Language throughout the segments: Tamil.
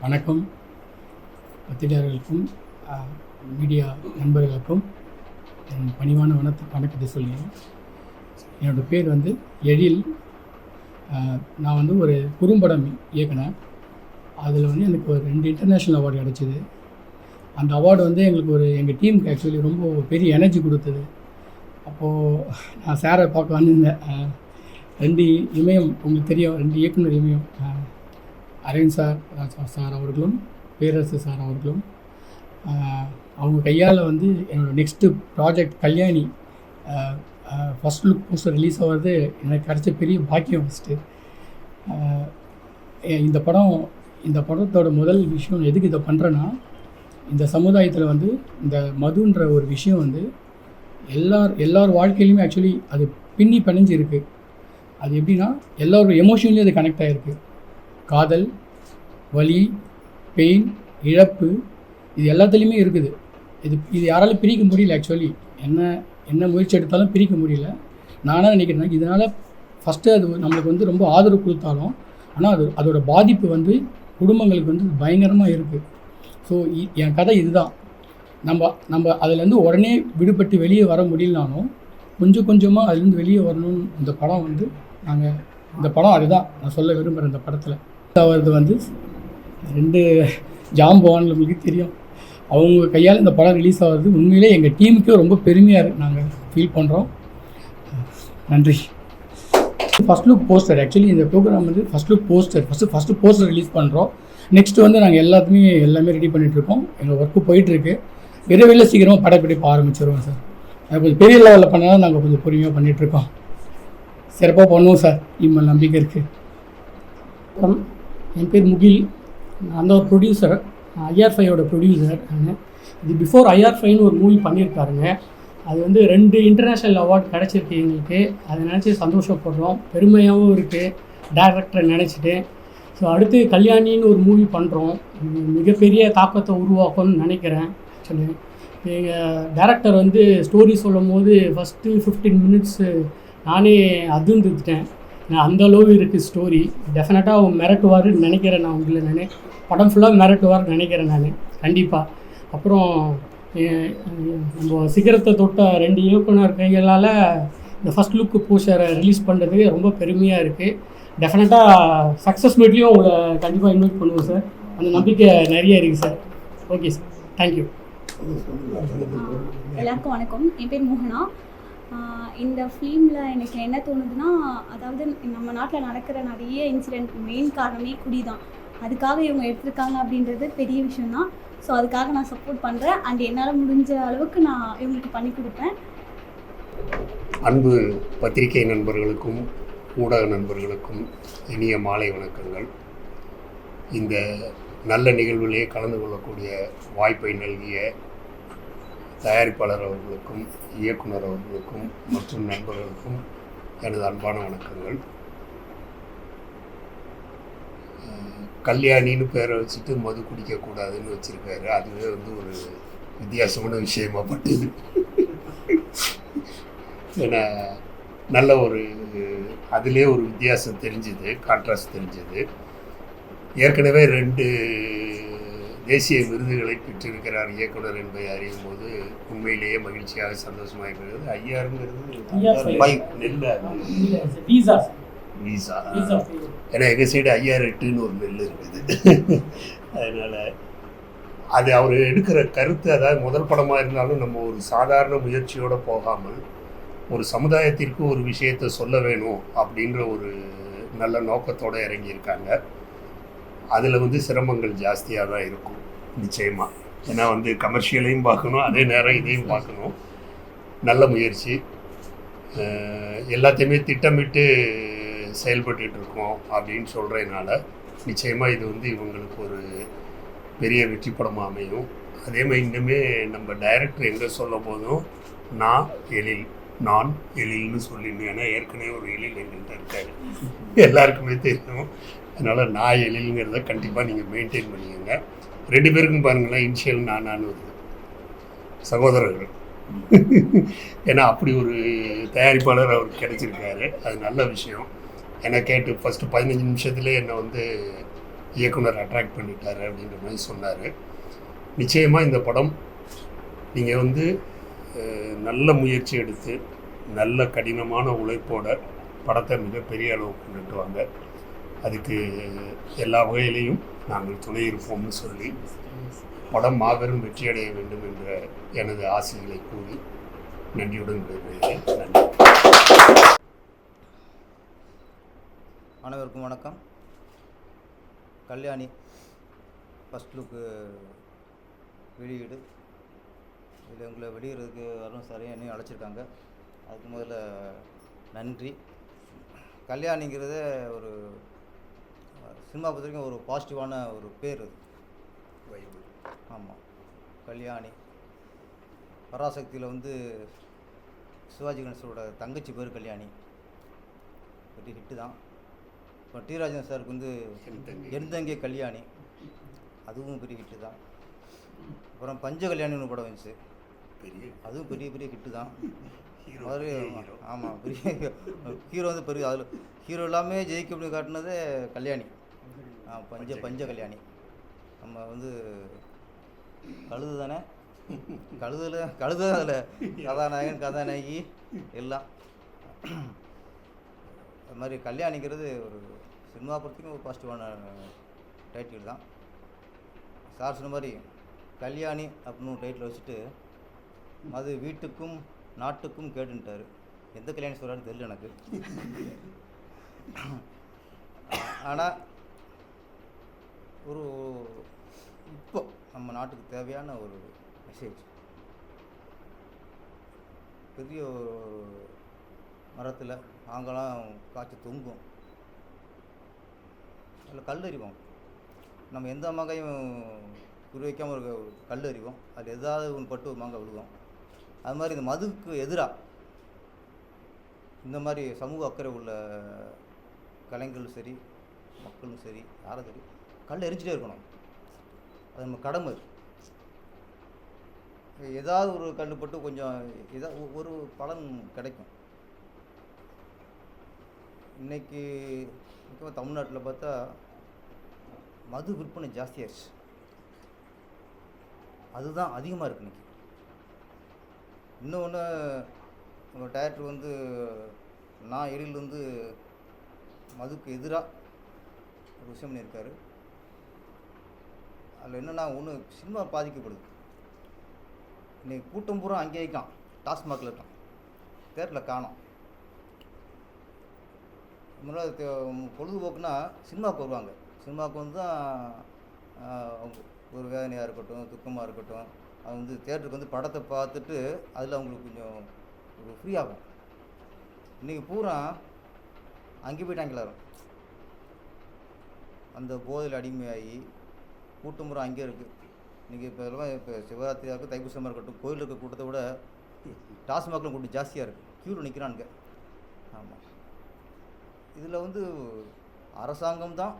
வணக்கம் பத்திரிகையாளர்களுக்கும் மீடியா நண்பர்களுக்கும் என் பணிவான வணக்கத்தை சொல்கிறேன். என்னோடய பேர் வந்து எழில். நான் வந்து ஒரு குறும்படம் இயக்குனேன். அதில் வந்து எனக்கு ஒரு 2 இன்டர்நேஷ்னல் அவார்டு கிடச்சிது. அந்த அவார்டு வந்து எங்கள் டீமுக்கு ஆக்சுவலி ரொம்ப பெரிய எனர்ஜி கொடுத்தது. அப்போது நான் சாரை பார்க்க வந்திருந்தேன். 2 இமயம் உங்களுக்கு தெரியும், 2 இயக்குனர் இமயம், அரவிந்த் சார் அவர்களும் பேரரசு சார் அவர்களும் அவங்க கையால் வந்து என்னோடய next project Kalyani first look poster release ஆகிறது எனக்கு கிடைச்ச பெரிய பாக்கியம். ஃபஸ்ட்டு இந்த படத்தோட முதல் விஷயம் எதுக்கு இதை பண்ணுறேன்னா, இந்த சமுதாயத்தில் வந்து இந்த மதுன்ற ஒரு விஷயம் வந்து எல்லார் வாழ்க்கையிலையுமே ஆக்சுவலி அது பிணைஞ்சு இருக்குது. அது எப்படின்னா எல்லோரும் எமோஷனலி அது கனெக்ட் ஆகிருக்கு. காதல், வலி, பெயின், இழப்பு, இது எல்லாத்துலேயுமே இருக்குது. இது யாராலும் பிரிக்க முடியல. ஆக்சுவலி என்ன முயற்சி எடுத்தாலும் பிரிக்க முடியல. நானாக நினைக்கிறேன், இதனால் ஃபஸ்ட்டு அது நம்மளுக்கு வந்து ரொம்ப ஆதரவு கொடுத்தாலும், ஆனால் அதோட பாதிப்பு வந்து குடும்பங்களுக்கு வந்து பயங்கரமாக இருக்குது. ஸோ என் கதை இதுதான். நம்ம அதுலேருந்து உடனே விடுபட்டு வெளியே வர முடியலனாலும் கொஞ்சம் கொஞ்சமாக அதுலேருந்து வெளியே வரணும்னு இந்த படம் அதுதான் நான் சொல்ல விரும்புகிறேன். இந்த படத்தில் அவரது வந்து 2 ஜாம்பவான் நம்மளுக்கு தெரியும். அவங்க கையால் இந்த படம் ரிலீஸ் ஆகிறது உண்மையிலே எங்கள் டீமுக்கே ரொம்ப பெருமையாக நாங்கள் ஃபீல் பண்ணுறோம். நன்றி. ஃபஸ்ட் லுக் போஸ்டர், ஆக்சுவலி இந்த ப்ரோக்ராம் வந்து first look poster first poster release பண்ணுறோம். நெக்ஸ்ட்டு வந்து நாங்கள் எல்லாமே ரெடி பண்ணிகிட்ருக்கோம். எங்கள் ஒர்க்கு போயிட்டுருக்கு. விரைவில் சீக்கிரமாக படப்பிடிப்பு ஆரம்பிச்சிருவோம் சார். கொஞ்சம் பெரிய லெவலில் பண்ணாலும் நாங்கள் கொஞ்சம் பொறுமையாக பண்ணிகிட்ருக்கோம். சிறப்பாக பண்ணுவோம் சார். இனிமேல் நம்பிக்கை இருக்குது. என் பேர் முகில். நான் ஒரு ப்ரொடியூசர், IR5 ப்ரொடியூசர். இது பிஃபோர் IR5 ஒரு மூவி பண்ணியிருக்காருங்க. அது வந்து 2 இன்டர்நேஷ்னல் அவார்டு கிடச்சிருக்கு எங்களுக்கு. அதை நினச்சி சந்தோஷப்படுறோம், பெருமையாகவும் இருக்குது டேரக்டரை நினச்சிட்டு. ஸோ அடுத்து கல்யாணின்னு ஒரு மூவி பண்ணுறோம். மிகப்பெரிய தாக்கத்தை உருவாக்கும்னு நினைக்கிறேன். ஆக்சுவலி எங்கள் டேரக்டர் வந்து ஸ்டோரி சொல்லும் போது ஃபஸ்ட்டு 15 மினிட்ஸு நானே அதிர்ந்துட்டேன். அந்தளவு இருக்குது ஸ்டோரி. டெஃபினட்டாக அவங்க மிரட்டுவார்னு நினைக்கிறேன். நான் படம் ஃபுல்லாக மிரட்டுவார்னு நினைக்கிறேன் நான் கண்டிப்பாக. அப்புறம் நம்ம சிகரத்தை தொட்ட 2 இயக்குனர் கைகளால் இந்த ஃபஸ்ட் லுக்கு போஸ்டரை ரிலீஸ் பண்ணுறது ரொம்ப பெருமையாக இருக்குது. டெஃபினட்டாக சக்ஸஸ் மீட்லேயும் உங்களை கண்டிப்பாக இன்வைட் பண்ணுவோம் சார். அந்த நம்பிக்கை நிறைய இருக்குது சார். Okay sir, thank you. எல்லாருக்கும் வணக்கம். என் பேர் மோகனா. இந்த ஃபிலிமில் எனக்கு என்ன தோணுதுன்னா, அதாவது நம்ம நாட்டில் நடக்கிற நிறைய இன்சிடெண்ட் மெயின் காரணமே குடி தான். அதுக்காக இவங்க எடுத்திருக்காங்க அப்படின்றது பெரிய விஷயம்தான். ஸோ அதுக்காக நான் சப்போர்ட் பண்ணுறேன். அண்ட் என்னால் முடிஞ்ச அளவுக்கு நான் இவங்களுக்கு பண்ணி கொடுப்பேன். அன்பு பத்திரிகை நண்பர்களுக்கும் ஊடக நண்பர்களுக்கும் இனிய மாலை வணக்கங்கள். இந்த நல்ல நிகழ்விலே கலந்து கொள்ளக்கூடிய வாய்ப்பை நல்கிய தயாரிப்பாளர் அவர்களுக்கும் இயக்குனர் அவர்களுக்கும் மற்றும் நண்பர்களுக்கும் எனது அன்பான வணக்கங்கள். கல்யாணின்னு பேரை வச்சுட்டு மது குடிக்கக்கூடாதுன்னு வச்சுருக்காரு. அதுவே வந்து ஒரு வித்தியாசமான விஷயமா பட்டுது. ஏன்னா நல்ல ஒரு அதிலே ஒரு வித்தியாசம் தெரிஞ்சுது, கான்ட்ராஸ்ட் தெரிஞ்சுது. ஏற்கனவே 2 தேசிய விருதுகளை பெற்றிருக்கிறார் இயக்குனர் என்பதை அறியும் போது உண்மையிலேயே மகிழ்ச்சியாக சந்தோஷமாக இருக்கிறது. வீசா ஏன்னா எங்கள் சைடு 5008ன்னு ஒரு நெல் இருக்குது. அதனால் அது அவர் எடுக்கிற கருத்து, அதாவது முதல் படமாக இருந்தாலும் நம்ம ஒரு சாதாரண முயற்சியோடு போகாமல் ஒரு சமுதாயத்திற்கு ஒரு விஷயத்தை சொல்ல வேணும் அப்படின்ற ஒரு நல்ல நோக்கத்தோடு இறங்கியிருக்காங்க. அதில் வந்து சிரமங்கள் ஜாஸ்தியாக தான் இருக்கும் நிச்சயமாக. ஏன்னா வந்து கமர்ஷியலையும் பார்க்கணும், அதே நேரம் இதையும் பார்க்கணும். நல்ல முயற்சி. எல்லாத்தையுமே திட்டமிட்டு செயல்பட்டு இருக்கோம் அப்படின்னு சொல்கிறதுனால நிச்சயமாக இது வந்து இவங்களுக்கு ஒரு பெரிய வெற்றி படமாக அமையும். அதே மாதிரி இன்னுமே நம்ம டைரக்டர் எங்கே சொல்ல போதும் நான் எழில்னு சொல்லிடணும். ஏன்னா ஏற்கனவே ஒரு எழில் எங்கள்கிட்ட இருக்காரு, எல்லாருக்குமே தெரியும். அதனால் நான் எழில்ங்கிறத கண்டிப்பாக நீங்கள் மெயின்டைன் பண்ணிக்கோங்க. 2 பேருக்கும் பாருங்களேன், இனிஷியல் நானான்னு வருது, சகோதரர்கள். ஏன்னா அப்படி ஒரு தயாரிப்பாளர் அவருக்கு கிடைச்சிருக்காரு. அது நல்ல விஷயம். ஏன்னா கேட்டு ஃபஸ்ட்டு 15 நிமிஷத்துலேயே என்னை வந்து இயக்குனர் அட்ராக்ட் பண்ணிட்டாரு அப்படின்ற மாதிரி சொன்னார். நிச்சயமாக இந்த படம் நீங்கள் வந்து நல்ல முயற்சி எடுத்து நல்ல கடினமான உழைப்போட படத்தை மிகப்பெரிய அளவுக்கு கொண்டுட்டு வாங்க. அதுக்கு எல்லா வகையிலையும் நாங்கள் துணை இருப்போம்னு சொல்லி படம் மாபெரும் வெற்றியடைய வேண்டும் என்ற எனது ஆசைகளை கூறி நன்றியுடன் விடைபெறுகிறேன். நன்றி. அனைவருக்கும் வணக்கம். கல்யாணி ஃபஸ்ட் லுக்கு வெளியீடு. இதில் உங்களை வெளியிடுறதுக்கு வரும் சரியாக என்னையும் அழைச்சிருக்காங்க. அதுக்கு முதல்ல நன்றி. கல்யாணிங்கிறத ஒரு சினிமா பொறுத்த வரைக்கும் ஒரு பாசிட்டிவான ஒரு பேர் அது. ஆமாம், கல்யாணி. பராசக்தியில் வந்து சிவாஜி கணேசனோட தங்கச்சி பேர் கல்யாணி. பெரிய ஹிட்டு தான். இப்போ டி ராஜன் சாருக்கு வந்து எந்தங்கே கல்யாணி, அதுவும் பெரிய ஹிட்டு தான். அப்புறம் பஞ்ச கல்யாணின்னு ஒரு படம் வந்துச்சு, அதுவும் பெரிய பெரிய ஹிட்டு தான். மாதிரி ஆமாம், பெரிய ஹீரோ வந்து பெரிய, அதில் ஹீரோ எல்லாமே ஜெயிக்க முடியும் காட்டினதே கல்யாணி. பஞ்ச கல்யாணி. நம்ம வந்து கழுது தானே, கழுது அதில் கதாநாயகன் கதாநாயகி எல்லாம். அது மாதிரி கல்யாணிங்கிறது ஒரு சினிமா பொறுத்தையும் ஒரு பாசிட்டிவான டைட்டில் தான். சார் சொன்ன மாதிரி கல்யாணி அப்படின்னு ஒரு டைட்டில் வச்சுட்டு அது வீட்டுக்கும் நாட்டுக்கும் கேடுன்ட்டார். எந்த கல்யாணம் சொல்கிறான்னு தெரியல எனக்கு. ஆனால் ஒரு இப்போ நம்ம நாட்டுக்கு தேவையான ஒரு மெசேஜ். பெரிய மரத்தில் நாங்களாம் காய்ச்சி தொங்கும், அதில் கல் அறிவோம். நம்ம எந்த மாங்காயும் குறி வைக்காமல் ஒரு கல் அறிவோம், அது எதாவது ஒன்று பட்டு ஒரு மாங்காய் விழுவோம். அது மாதிரி இந்த மதுக்கு எதிராக இந்த மாதிரி சமூக அக்கறை உள்ள கலைஞர்களும் சரி மக்களும் சரி யாரும் சரி கல் எரிஞ்சிட்டே இருக்கணும். அது நம்ம கடமை. ஏதாவது ஒரு கல் பட்டு கொஞ்சம் ஏதாவது ஒரு பலன் கிடைக்கும். இன்றைக்கி முக்கியமாக தமிழ்நாட்டில் பார்த்தா மது விற்பனை ஜாஸ்தியாகிடுச்சு. அதுதான் அதிகமாக இருக்குது இன்றைக்கி. இன்னொன்று, உங்கள் டைரக்டர் வந்து நான் எழில் வந்து மதுக்கு எதிராக ஒரு விஷயம் பண்ணியிருக்காரு. அதில் என்னென்னா, ஒன்று சினிமா பாதிக்கப்படுது. இன்றைக்கி கூட்டம் பூரா அங்கே இருக்கான், டாஸ்மாகில் இருக்கான், தேட்டரில் காணோம். முன்னாடி பொழுதுபோக்குனா சினிமாவுக்கு வருவாங்க. சினிமாவுக்கு வந்து தான் ஒரு வேதனையாக இருக்கட்டும் துக்கமாக இருக்கட்டும், அது வந்து தேட்டருக்கு வந்து படத்தை பார்த்துட்டு அதில் அவங்களுக்கு கொஞ்சம் ஒரு ஃப்ரீ ஆகும். இன்றைக்கி பூரா அங்கே போய்ட்டாங்க எல்லாரும். அந்த போதையில் அடிமையாகி கூட்டம் பூரா அங்கே இருக்குது. இன்றைக்கி இப்போ எல்லாம் இப்போ சிவராத்திரியாக இருக்கட்டும் தைப்பூசமாக இருக்கட்டும், கோயில் இருக்க கூட்டத்தை விட டாஸ்மாகில் கூட்டம் ஜாஸ்தியாக இருக்குது. க்யூவில் நிற்கிறானுங்க. ஆமாம், இதில் வந்து அரசாங்கம் தான்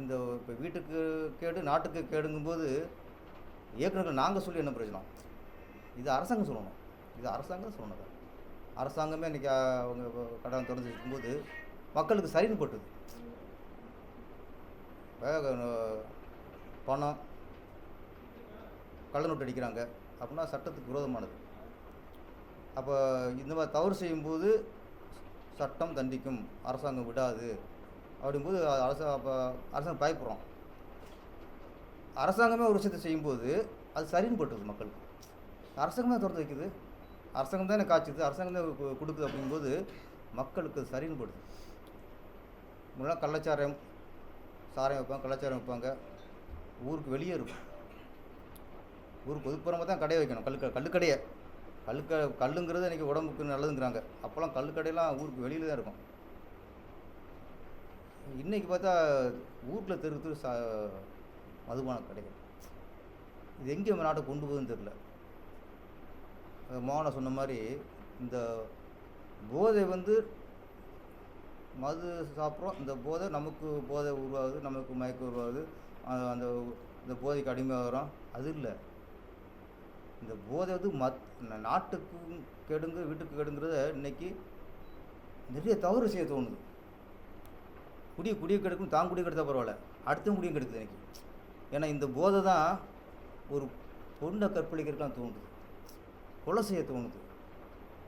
இந்த இப்போ வீட்டுக்கு கேடு நாட்டுக்கு கேடுங்கும்போது இயக்குநர்கள் நாங்கள் சொல்லி என்ன பிரயோஜனம்? இது அரசாங்கம் சொல்லணும், இது அரசாங்கம் சொல்லணும். அரசாங்கமே இன்றைக்கி அவங்க கடன் திறந்து இருக்கும்போது மக்களுக்கு சரின்னு போட்டுது. பணம் கள்ள நோட்டு அடிக்கிறாங்க அப்படின்னா சட்டத்துக்கு விரோதமானது. அப்போ இந்த மாதிரி தவறு செய்யும்போது சட்டம் தண்டிக்கும், அரசாங்கம் விடாது அப்படிங்கும்போது அப்போ அரசாங்கம் பயப்படுறோம். அரசாங்கமே ஒரு விஷயத்தை செய்யும்போது அது சரின்னு போட்டுருது மக்களுக்கு. அரசாங்கம் தான் திறந்து வைக்குது, அரசாங்கம் தானே காய்ச்சுது, அரசாங்கம் தான் கொடுக்குது. அப்படிங்கும்போது மக்களுக்கு அது சரின்னு போடுது. முன்னாடி கள்ளச்சாரம் வைப்பாங்க, கள்ளச்சாரம் வைப்பாங்க, ஊருக்கு வெளியே இருக்கும். ஊருக்கு ஒதுக்குப்புறமா தான் கடையை வைக்கணும். கல்லுக்கடையை கல்லுங்கிறது இன்றைக்கி உடம்புக்கு நல்லதுங்கிறாங்க. அப்போல்லாம் கல்லுக்கடையெல்லாம் ஊருக்கு வெளியில் தான் இருக்கும். இன்றைக்கி பார்த்தா ஊரில் தெரு மதுபான கடைகள். இது எங்கே நம்ம நாட்டை கொண்டு போகுதுன்னு தெரில. மோகனை சொன்ன மாதிரி இந்த போதை வந்து மது சாப்பிட்றோம், இந்த போதை நமக்கு போதை உருவாகுது, நமக்கு மயக்கம் உருவாகுது, இந்த போதைக்கு அடிமையாகிறோம். அது இல்லை, இந்த போதை வந்து நாட்டுக்கும் கேடுங்க வீட்டுக்கு கேடுங்கிறத இன்றைக்கி நிறைய தவறு செய்ய தோணுது. குடியை கெடுக்கும், தான் குடியை கெடுத்தா பரவாயில்ல, அடுத்த குடியும் கெடுக்குது எனக்கு. ஏன்னா இந்த போதை தான் ஒரு பொண்ணை கற்பழிக்கிறதுலாம் தோணுது, கொலை செய்ய தோணுது.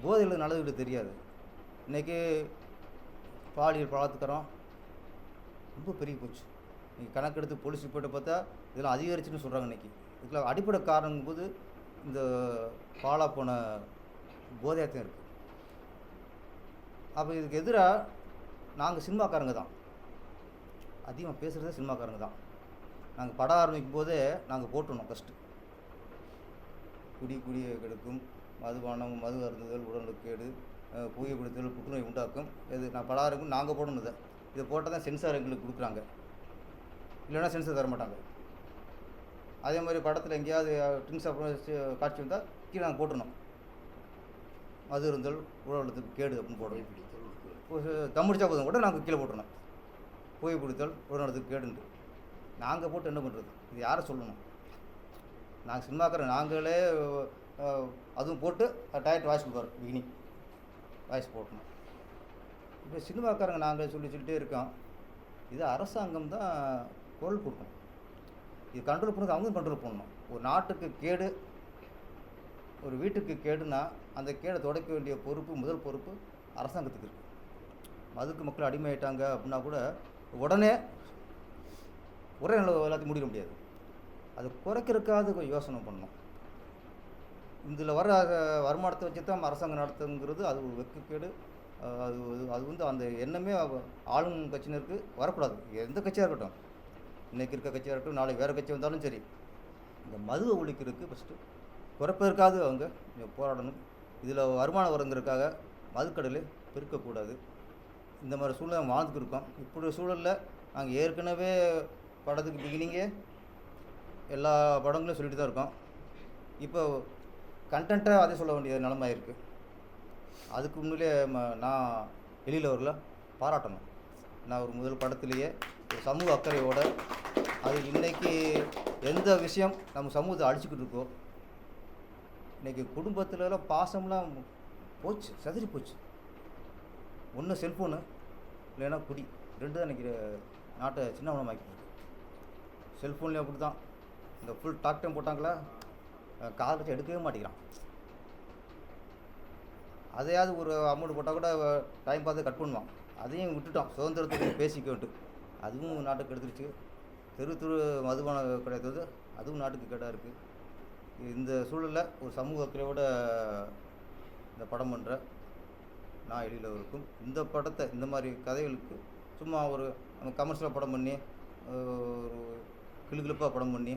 போதையில் நல்லது தெரியாது. இன்றைக்கி பாலியல் பலாத்காரம் ரொம்ப பெருகி போச்சு. நீங்கள் கணக்கெடுத்து போலீஸ் ரிப்போர்ட்டை பார்த்தா இதெல்லாம் அதிகரிச்சுன்னு சொல்கிறாங்க. இன்றைக்கி இதுக்கெல்லாம் அடிப்படை காரணம் போது இந்த பாலா போன போதையாத்தையும் இருக்குது. அப்போ இதுக்கு எதிராக நாங்கள் சினிமாக்காரங்க தான் அதிகமாக பேசுகிறதே, சினிமாக்காரங்க தான். நாங்கள் படம் ஆரம்பிக்கும் போதே நாங்கள் போட்டுருந்தோம் ஃபஸ்ட்டு, குடியை கெடுக்கும், மதுபானம், மது அருந்துதல் உடலுக்கு கேடு, புகை பிடித்தல் புற்றுநோய் உண்டாக்கும். இது நான் படம் ஆரம்பிக்கும் நாங்கள் போடணும். இதை போட்டால் தான் சென்சார் எங்களுக்கு கொடுக்குறாங்க, இல்லைன்னா சென்சார் தர மாட்டாங்க. அதே மாதிரி படத்தில் எங்கேயாவது ட்ரிங்க்ஸ் அப்புறம் காட்சி வந்தால் கீழே நாங்கள் போட்டுருந்தோம், மது இருந்தல் உடலுக்கு கேடு அப்படின்னு போடுறோம். தமிழ்ச்சா போதும் கூட நாங்கள் கீழே போட்டுருந்தோம், புகை பிடித்தல் உடலுக்கு கேடுன்ட்டு. நாங்கள் போட்டு என்ன பண்ணுறது? இது யாரை சொல்லணும்? நாங்கள் சினிமாக்காரன் நாங்களே அதுவும் போட்டு டைரக்ட் வாய்ஸ் கொடுப்பார், பிகினிங் வாய்ஸ் போட்டணும். இப்போ சினிமாக்காரங்க நாங்கள் சொல்லிகிட்டே இருக்கோம். இது அரசாங்கம் தான் குரல் கொடுக்கணும். இது கண்ட்ரோல் பண்ணுறது அவங்க கண்ட்ரோல் பண்ணணும். ஒரு நாட்டுக்கு கேடு, ஒரு வீட்டுக்கு கேடுனா அந்த கேடை துடைக்க வேண்டிய பொறுப்பு, முதல் பொறுப்பு அரசாங்கத்துக்கு இருக்குது. மதுக்கு மக்கள் அடிமையாயிட்டாங்க அப்படின்னா கூட உடனே ஒரே நல்ல எல்லாத்தையும் முடிக்க முடியாது. அது குறைக்கிறதுக்காவது கொஞ்சம் யோசனை பண்ணணும். இதில் வர வருமானத்தை வச்சு தான் அரசாங்கம் நடத்துங்கிறது அது ஒரு வெட்கக்கேடு. அது வந்து அந்த எண்ணமே ஆளும் கட்சியினருக்கு வரக்கூடாது. எந்த கட்சியாக இருக்கட்டும், இன்றைக்கி இருக்க கட்சியாக இருக்கட்டும், நாளைக்கு வேறு கட்சி வந்தாலும் சரி, இந்த மதுவை ஒழிக்கிறதுக்கு ஃபஸ்ட்டு குறைப்பதற்காக அவங்க போராடணும். இதில் வருமானம் வருங்கிறதுக்காக மதுக்கடலை பெருக்கக்கூடாது. இந்த மாதிரி சூழ்நிலை வாழ்ந்துட்டு இருக்கோம். இப்படி சூழலில் நாங்கள் ஏற்கனவே படத்துக்கு பிகினிங்கே எல்லா படங்களையும் சொல்லிட்டு தான் இருக்கோம். இப்போ கண்டென்ட்டை அதே சொல்ல வேண்டிய நிலைமை இருக்குது. அதுக்கு முன்னாலே நான் வெளியில் பாராட்டணும். நான் ஒரு முதல் படத்துலேயே ஒரு சமூக அக்கறையோட, அது இன்றைக்கி எந்த விஷயம் நம்ம சமூகத்தை அழிச்சிக்கிட்டு இருக்கோ, இன்றைக்கி குடும்பத்துலலாம் பாசம்லாம் போச்சு, சதுரி போச்சு. ஒன்று செல்ஃபோனு, இல்லைன்னா குடி, ரெண்டு தான் இன்றைக்கி நாட்டை சின்னவனமாக்கிட்டு இருக்கு. செல்ஃபோன்லேயும் அப்படி தான். இந்த ஃபுல் டாக் டைம் போட்டாங்களா, கால் வச்சு எடுக்கவே மாட்டேங்கிறான். அதையாவது ஒரு அமௌண்ட் போட்டால் கூட டைம் பார்த்து கட் பண்ணுவான். அதையும் விட்டுட்டோம், சுதந்திரத்துக்கு பேசிக்கிட்டு. அதுவும் நாட்டுக்கு எடுத்துருச்சு. தெரு மதுபான கிடையாது, அதுவும் நாட்டுக்கு கேடாக இருக்குது. இந்த சூழலில் ஒரு சமூக அக்கறையோட இந்த படம் பண்ணுற நான் எழில் இருக்கும். இந்த படத்தை, இந்த மாதிரி கதைகளுக்கு சும்மா ஒரு நம்ம கமர்ஷியலாக படம் பண்ணி, ஒரு கிளுகிழுப்பாக படம் பண்ணி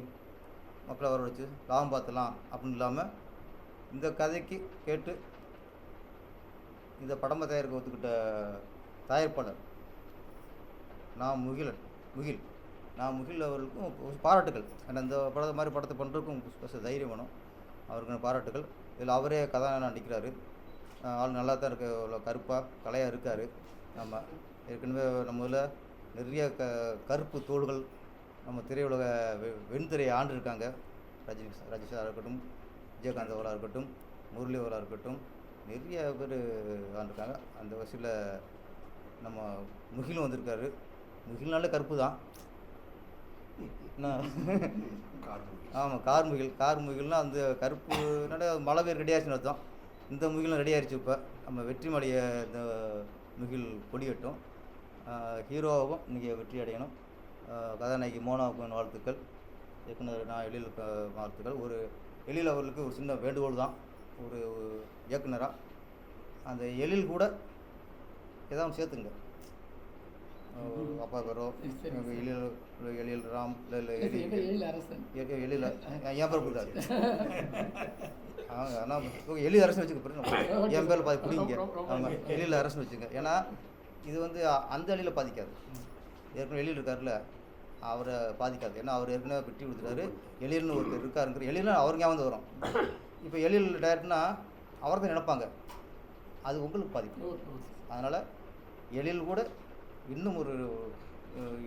மக்களை வர வச்சு லாபம் பார்த்துலாம் அப்படின்னு இல்லாமல், இந்த கதைக்கு கேட்டு இந்த படமாக தயாரிக்க ஒத்துக்கிட்ட தயாரிப்பாளர் நான் முகில் அவர்களுக்கும் பாராட்டுகள். ஏன்னா இந்த படத்தை பண்ணுறதுக்கும் ஸ்பெஷல் தைரியம் வேணும். அவருக்கு பாராட்டுகள். இதில் அவரே கதாநாயகனாக நடிக்கிறாரு. ஆள் நல்லா தான் இருக்க, கருப்பாக கலையாக இருக்கார். நம்ம ஏற்கனவே நம்ம இதில் நிறைய கருப்பு தோள்கள் நம்ம திரையுலக வெண்திரையை ஆண்டு இருக்காங்க. ரஜினி சாராக இருக்கட்டும், விஜயகாந்த் அவராக இருக்கட்டும், முரளி அவராக இருக்கட்டும், நிறைய பேர் ஆண்டிருக்காங்க. அந்த வரிசையில் நம்ம முகிலும் வந்திருக்காரு. முகில்னாலே கருப்பு தான். ஆமாம், கார்முகில்னால் அந்த கருப்புனால மழை பேர் ரெடி ஆச்சுன்னு அர்த்தம். இந்த முகிலும் ரெடி ஆயிடுச்சு. இப்போ நம்ம வெற்றிமலையை இந்த முகில் கொடியட்டும். ஹீரோவாகவும் இன்றைக்கி வெற்றி அடையணும். கதாநாயகி மோனாவுக்கும் வாழ்த்துக்கள். இயக்குனர் நான் எழில் வாழ்த்துக்கள். ஒரு எழில் அவர்களுக்கு ஒரு சின்ன வேண்டுகோள் தான். ஒரு இயக்குனராக அந்த எழில் கூட ஏதாவது சேர்த்துங்க. அப்பா பேரோ எழில் ராம் இல்லை எழில் என் பேர் கொடுத்தாரு. ஆனால் எழில் அரசு வச்சுக்க, என் பேரில் பாதி பிடிங்க. ஆமாம், எழில் அரசு வச்சுங்க. ஏன்னா இது வந்து அந்த எழில் பாதிக்காது. ஏற்கனவே எழில் இருக்காருல்ல, அவரை பாதிக்காது. ஏன்னா அவர் ஏற்கனவே வெட்டி கொடுத்துட்டாரு. எழில்னு ஒருத்தர் இருக்காருங்கிற எழில்னு அவருக்கு ஞாபகம் வரும். இப்போ எழில் டேரக்ட்னா அவர் தான் நினைப்பாங்க, அது உங்களுக்கு பாதிக்கும். அதனால் எழில் கூட இன்னும் ஒரு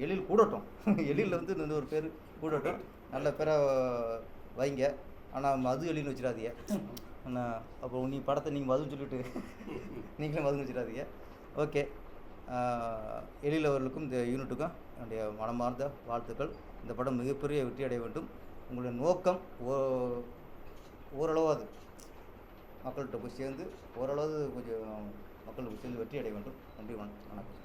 எழில் கூடட்டும். எழில் வந்து இன்னொரு பேர் கூடட்டும். நல்ல பேரை வைங்க. ஆனால் மது எழில்னு வச்சிடாதீங்க. ஆனால் அப்போ நீ படத்தை நீங்கள் மதுன்னு சொல்லிவிட்டு நீங்களும் மதுன்னு வச்சிடாதீங்க. ஓகே, எழில் அவர்களுக்கும் இந்த யூனிட்டுக்கும் என்னுடைய மனமார்ந்த வாழ்த்துக்கள். இந்த படம் மிகப்பெரிய வெற்றி அடைய வேண்டும். உங்களுடைய நோக்கம் ஓரளவாது மக்கள்கிட்ட போய் சேர்ந்து ஓரளவு கொஞ்சம் மக்களுக்கு சேர்ந்து வெற்றி அடைய வேண்டும். நன்றி, வணக்கம்.